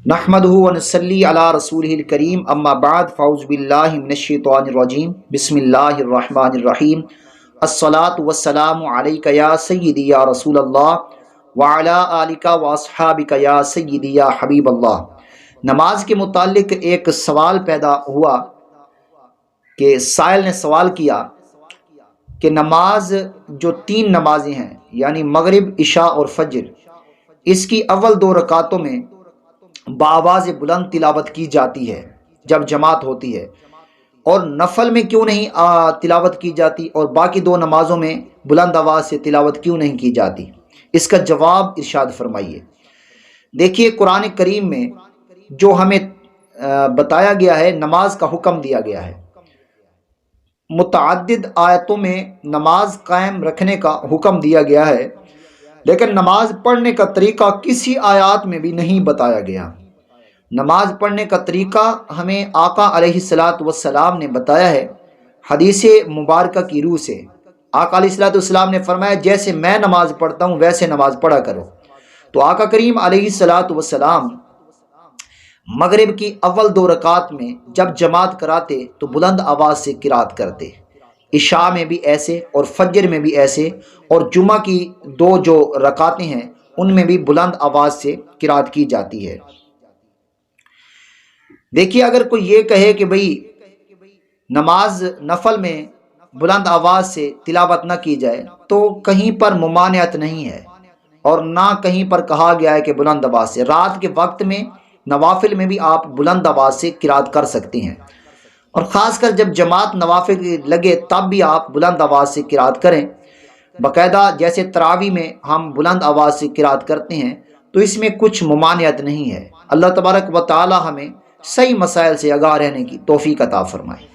نحمدہ ونصلی علی رسولہ الکریم اما بعد فاعوذ باللہ من الشیطان الرجیم بسم اللہ الرحمن الرحیم الصلاۃ والسلام علیک یا سیدی یا رسول اللہ وعلی آلک واصحابک یا سیدی یا حبیب اللہ۔ نماز کے متعلق ایک سوال پیدا ہوا کہ سائل نے سوال کیا کہ نماز جو تین نمازیں ہیں یعنی مغرب، عشاء اور فجر، اس کی اول دو رکعتوں میں بآواز بلند تلاوت کی جاتی ہے جب جماعت ہوتی ہے، اور نفل میں کیوں نہیں تلاوت کی جاتی اور باقی دو نمازوں میں بلند آواز سے تلاوت کیوں نہیں کی جاتی؟ اس کا جواب ارشاد فرمائیے۔ دیکھیے، قرآن کریم میں جو ہمیں بتایا گیا ہے، نماز کا حکم دیا گیا ہے، متعدد آیتوں میں نماز قائم رکھنے کا حکم دیا گیا ہے، لیکن نماز پڑھنے کا طریقہ کسی آیات میں بھی نہیں بتایا گیا۔ نماز پڑھنے کا طریقہ ہمیں آقا علیہ السلام نے بتایا ہے حدیث مبارکہ کی روح سے۔ آقا علیہ السلام نے فرمایا جیسے میں نماز پڑھتا ہوں ویسے نماز پڑھا کرو۔ تو آقا کریم علیہ السلام مغرب کی اول دو رکعات میں جب جماعت کراتے تو بلند آواز سے قرات کرتے، عشاء میں بھی ایسے اور فجر میں بھی ایسے، اور جمعہ کی دو جو رکعتیں ہیں ان میں بھی بلند آواز سے قرات کی جاتی ہے۔ دیکھیے، اگر کوئی یہ کہے کہ بھئی نماز نفل میں بلند آواز سے تلاوت نہ کی جائے تو کہیں پر ممانعت نہیں ہے، اور نہ کہیں پر کہا گیا ہے کہ بلند آواز سے۔ رات کے وقت میں نوافل میں بھی آپ بلند آواز سے قرات کر سکتے ہیں، اور خاص کر جب جماعت نوافل لگے تب بھی آپ بلند آواز سے قرات کریں باقاعدہ۔ جیسے تراویح میں ہم بلند آواز سے قرات کرتے ہیں تو اس میں کچھ ممانعت نہیں ہے۔ اللہ تبارک و تعالی ہمیں صحیح مسائل سے آگاہ رہنے کی توفیق عطا فرمائے۔